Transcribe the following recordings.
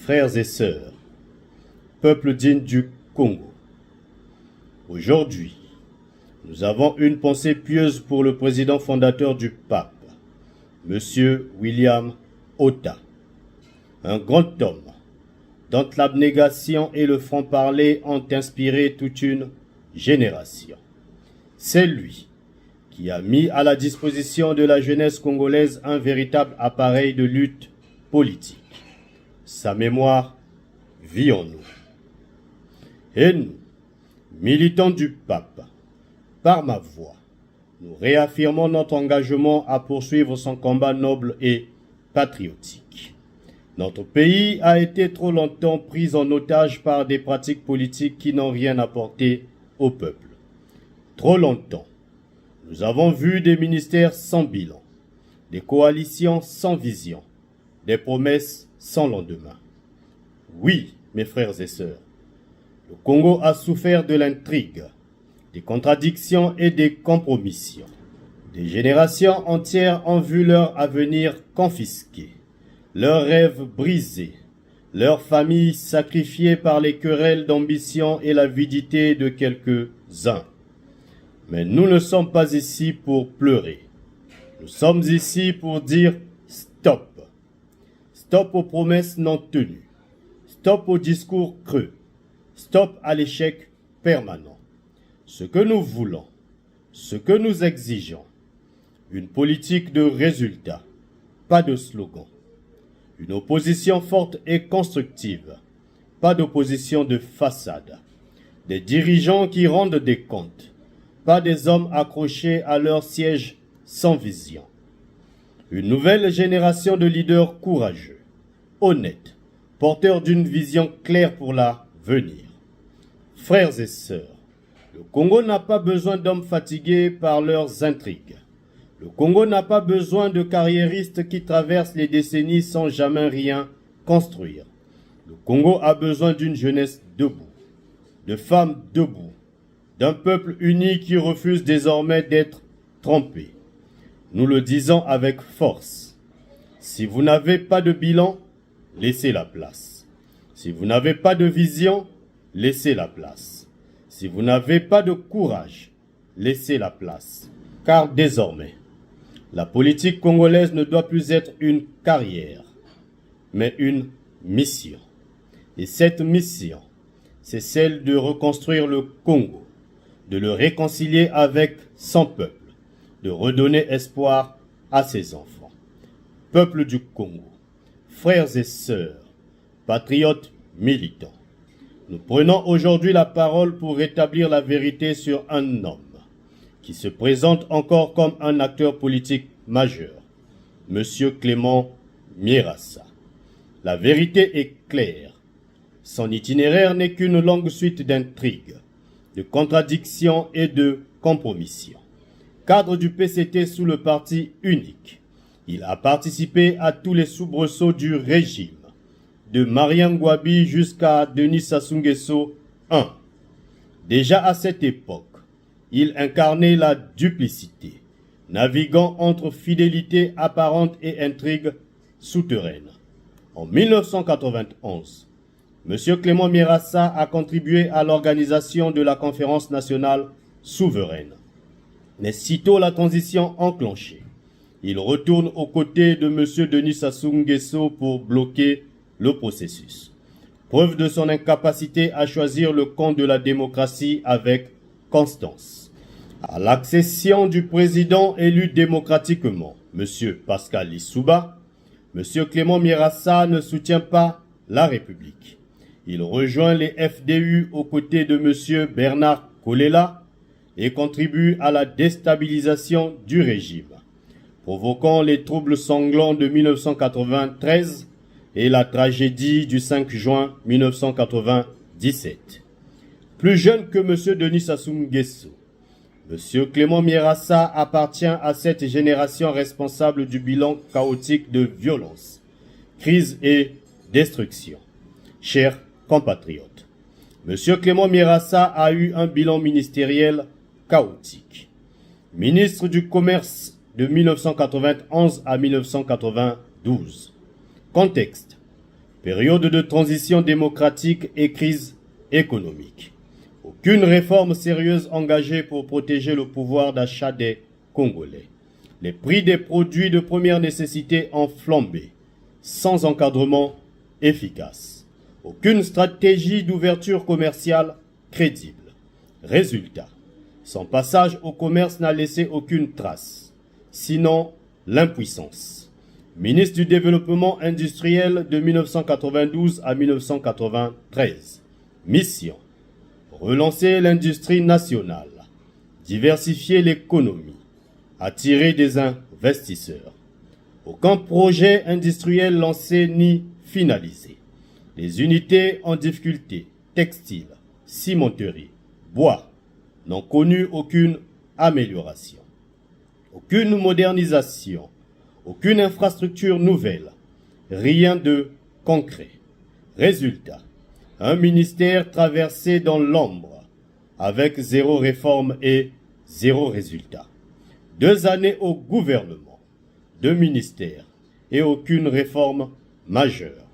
Frères et sœurs, peuple digne du Congo, aujourd'hui, nous avons une pensée pieuse pour le président fondateur du pape, M. William Ota, un grand homme dont l'abnégation et le franc-parler ont inspiré toute une génération. C'est lui qui a mis à la disposition de la jeunesse congolaise un véritable appareil de lutte politique. Sa mémoire vit en nous. Et nous, militants du pape, par ma voix, nous réaffirmons notre engagement à poursuivre son combat noble et patriotique. Notre pays a été trop longtemps pris en otage par des pratiques politiques qui n'ont rien apporté au peuple. Trop longtemps, nous avons vu des ministères sans bilan, des coalitions sans vision, des promesses sans lendemain. Oui, mes frères et sœurs, le Congo a souffert de l'intrigue, des contradictions et des compromissions. Des générations entières ont vu leur avenir confisqué, leurs rêves brisés, leurs familles sacrifiées par les querelles d'ambition et l'avidité de quelques-uns. Mais nous ne sommes pas ici pour pleurer. Nous sommes ici pour dire stop. Stop aux promesses non tenues. Stop aux discours creux. Stop à l'échec permanent. Ce que nous voulons, ce que nous exigeons, une politique de résultats, pas de slogan. Une opposition forte et constructive, pas d'opposition de façade. Des dirigeants qui rendent des comptes, pas des hommes accrochés à leur siège sans vision. Une nouvelle génération de leaders courageux, honnêtes, porteurs d'une vision claire pour l'avenir. Frères et sœurs, le Congo n'a pas besoin d'hommes fatigués par leurs intrigues. Le Congo n'a pas besoin de carriéristes qui traversent les décennies sans jamais rien construire. Le Congo a besoin d'une jeunesse debout, de femmes debout, d'un peuple uni qui refuse désormais d'être trompé. Nous le disons avec force. Si vous n'avez pas de bilan, laissez la place. Si vous n'avez pas de vision, laissez la place. Si vous n'avez pas de courage, laissez la place. Car désormais, la politique congolaise ne doit plus être une carrière, mais une mission. Et cette mission, c'est celle de reconstruire le Congo, de le réconcilier avec son peuple, de redonner espoir à ses enfants. Peuple du Congo, frères et sœurs, patriotes militants, nous prenons aujourd'hui la parole pour rétablir la vérité sur un homme qui se présente encore comme un acteur politique majeur, M. Clément Mierassa. La vérité est claire. Son itinéraire n'est qu'une longue suite d'intrigues, de contradictions et de compromissions. Cadre du PCT sous le parti unique, il a participé à tous les soubresauts du régime, de Marien Ngouabi jusqu'à Denis Sassou Nguesso I. Déjà à cette époque, il incarnait la duplicité, naviguant entre fidélité apparente et intrigue souterraine. En 1991, M. Clément Mierassa a contribué à l'organisation de la Conférence nationale souveraine. Mais sitôt la transition enclenchée, il retourne aux côtés de M. Denis Sassou Nguesso pour bloquer le processus. Preuve de son incapacité à choisir le camp de la démocratie avec constance. À l'accession du président élu démocratiquement, M. Pascal Lissouba, M. Clément Mierassa ne soutient pas la République. Il rejoint les FDU aux côtés de M. Bernard Kolela et contribue à la déstabilisation du régime, provoquant les troubles sanglants de 1993 et la tragédie du 5 juin 1997. Plus jeune que M. Denis Sassou Nguesso, M. Clément Mierassa appartient à cette génération responsable du bilan chaotique de violence, crise et destruction. Chers compatriotes, M. Clément Mierassa a eu un bilan ministériel chaotique. Ministre du Commerce de 1991 à 1992. Contexte. période de transition démocratique et crise économique. Aucune réforme sérieuse engagée pour protéger le pouvoir d'achat des Congolais. Les prix des produits de première nécessité ont flambé, sans encadrement efficace. Aucune stratégie d'ouverture commerciale crédible. Résultat, son passage au commerce n'a laissé aucune trace, sinon l'impuissance. Ministre du Développement industriel de 1992 à 1993. Mission: relancer l'industrie nationale, diversifier l'économie, attirer des investisseurs. Aucun projet industriel lancé ni finalisé. Les unités en difficulté, textiles, cimenterie, bois, n'ont connu aucune amélioration. Aucune modernisation, aucune infrastructure nouvelle, rien de concret. Résultat, un ministère traversé dans l'ombre, avec zéro réforme et zéro résultat. 2 années au gouvernement, 2 ministères et aucune réforme majeure.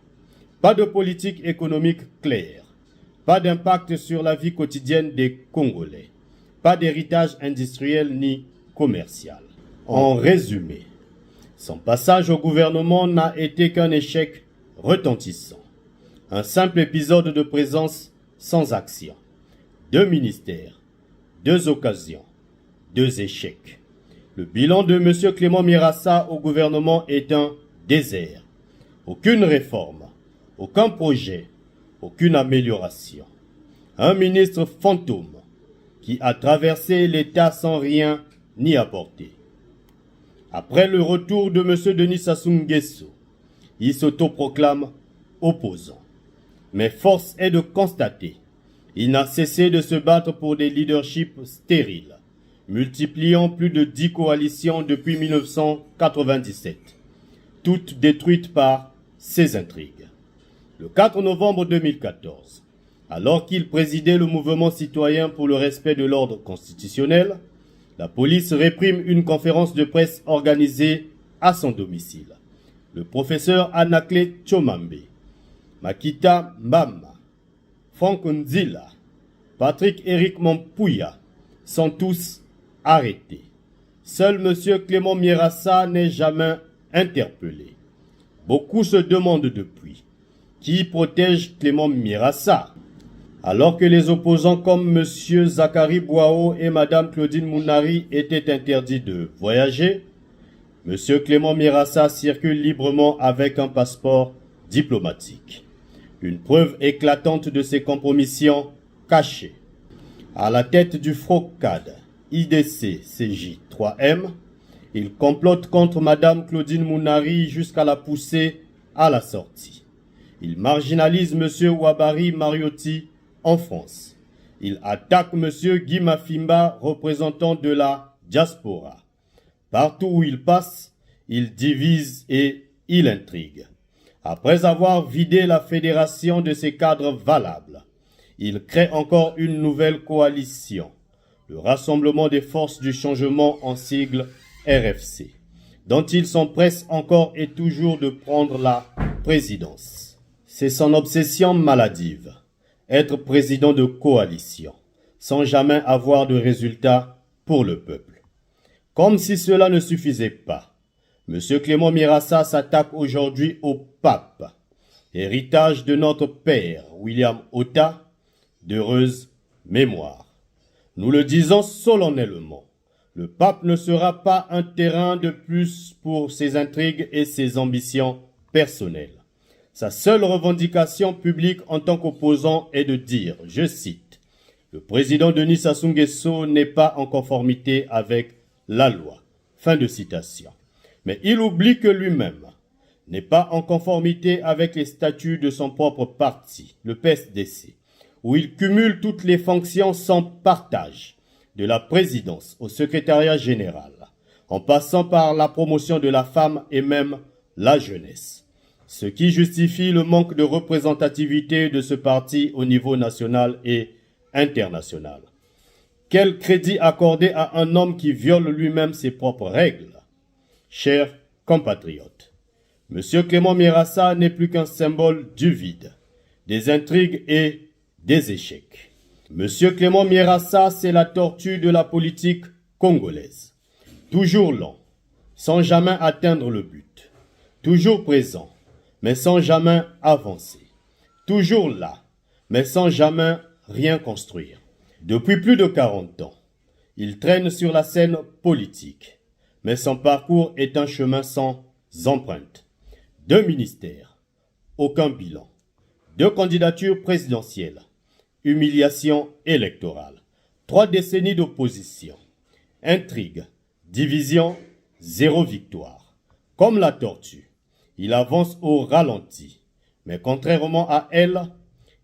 Pas de politique économique claire, pas d'impact sur la vie quotidienne des Congolais, pas d'héritage industriel ni commercial. En résumé, son passage au gouvernement n'a été qu'un échec retentissant. Un simple épisode de présence sans action. 2 ministères, 2 occasions, 2 échecs. Le bilan de M. Clément Mirassa au gouvernement est un désert. Aucune réforme, aucun projet, aucune amélioration. Un ministre fantôme qui a traversé l'État sans rien n'y apporter. Après le retour de M. Denis Sassou Nguesso, il s'autoproclame opposant. Mais force est de constater, il n'a cessé de se battre pour des leaderships stériles, multipliant plus de 10 coalitions depuis 1997, toutes détruites par ses intrigues. Le 4 novembre 2014, alors qu'il présidait le mouvement citoyen pour le respect de l'ordre constitutionnel, la police réprime une conférence de presse organisée à son domicile. Le professeur Anaclé Tchomambe, Makita Mbama, Franck Nzila, Patrick Éric Mampouya sont tous arrêtés. Seul M. Clément Mirassa n'est jamais interpellé. Beaucoup se demandent depuis qui protège Clément Mirassa, alors que les opposants comme M. Zachary Boao et Mme Claudine Mounari étaient interdits de voyager. M. Clément Mirassa circule librement avec un passeport diplomatique. Une preuve éclatante de ses compromissions cachées. À la tête du FROCAD, IDC, CJ, 3M, il complote contre Mme Claudine Mounari jusqu'à la pousser à la sortie. Il marginalise M. Ouabari Mariotti en France. Il attaque M. Guy Mafimba, représentant de la diaspora. Partout où il passe, il divise et il intrigue. Après avoir vidé la fédération de ses cadres valables, il crée encore une nouvelle coalition, le Rassemblement des forces du changement en sigle RFC, dont il s'empresse encore et toujours de prendre la présidence. C'est son obsession maladive, être président de coalition, sans jamais avoir de résultat pour le peuple. Comme si cela ne suffisait pas, M. Clément Mirassa s'attaque aujourd'hui au pape, héritage de notre père William Otta, d'heureuse mémoire. Nous le disons solennellement, le pape ne sera pas un terrain de plus pour ses intrigues et ses ambitions personnelles. Sa seule revendication publique en tant qu'opposant est de dire, je cite, « Le président Denis Sassou Nguesso n'est pas en conformité avec la loi. » Fin de citation. Mais il oublie que lui-même n'est pas en conformité avec les statuts de son propre parti, le PSDC, où il cumule toutes les fonctions sans partage, de la présidence au secrétariat général, en passant par la promotion de la femme et même la jeunesse. Ce qui justifie le manque de représentativité de ce parti au niveau national et international. Quel crédit accorder à un homme qui viole lui-même ses propres règles? Chers compatriotes, M. Clément Mirassa n'est plus qu'un symbole du vide, des intrigues et des échecs. M. Clément Mirassa, c'est la tortue de la politique congolaise. Toujours lent, sans jamais atteindre le but. Toujours présent, mais sans jamais avancer. Toujours là, mais sans jamais rien construire. Depuis plus de 40 ans, il traîne sur la scène politique, mais son parcours est un chemin sans empreinte. 2 ministères, aucun bilan. 2 candidatures présidentielles, humiliation électorale. 3 décennies d'opposition, intrigue, division, 0 victoire. Comme la tortue, il avance au ralenti, mais contrairement à elle,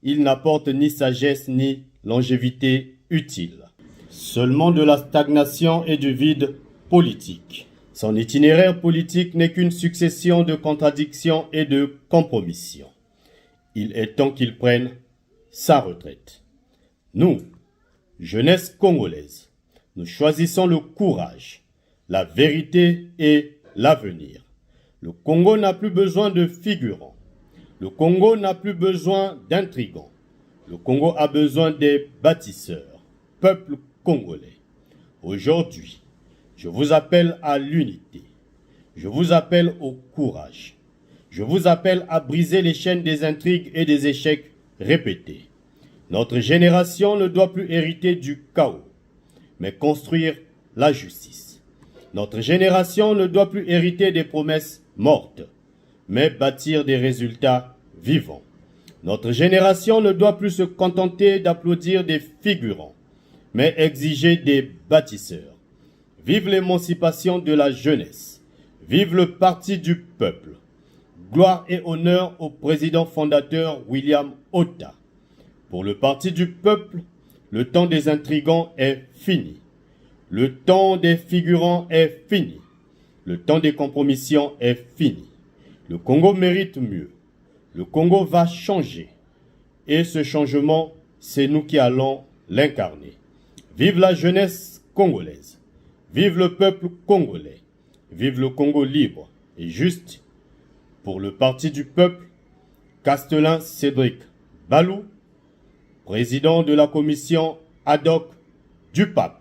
il n'apporte ni sagesse ni longévité utile. Seulement de la stagnation et du vide politique. Son itinéraire politique n'est qu'une succession de contradictions et de compromissions. Il est temps qu'il prenne sa retraite. Nous, jeunesse congolaise, nous choisissons le courage, la vérité et l'avenir. Le Congo n'a plus besoin de figurants. Le Congo n'a plus besoin d'intrigants. Le Congo a besoin des bâtisseurs, peuple congolais. Aujourd'hui, je vous appelle à l'unité. Je vous appelle au courage. Je vous appelle à briser les chaînes des intrigues et des échecs répétés. Notre génération ne doit plus hériter du chaos, mais construire la justice. Notre génération ne doit plus hériter des promesses mortes, mais bâtir des résultats vivants. Notre génération ne doit plus se contenter d'applaudir des figurants, mais exiger des bâtisseurs. Vive l'émancipation de la jeunesse. Vive le parti du peuple. Gloire et honneur au président fondateur William Otta. Pour le parti du peuple, le temps des intrigants est fini. Le temps des figurants est fini. Le temps des compromissions est fini. Le Congo mérite mieux. Le Congo va changer. Et ce changement, c'est nous qui allons l'incarner. Vive la jeunesse congolaise. Vive le peuple congolais. Vive le Congo libre et juste. Pour le parti du peuple, Castelin Cédric Balou, président de la commission ad hoc du pape.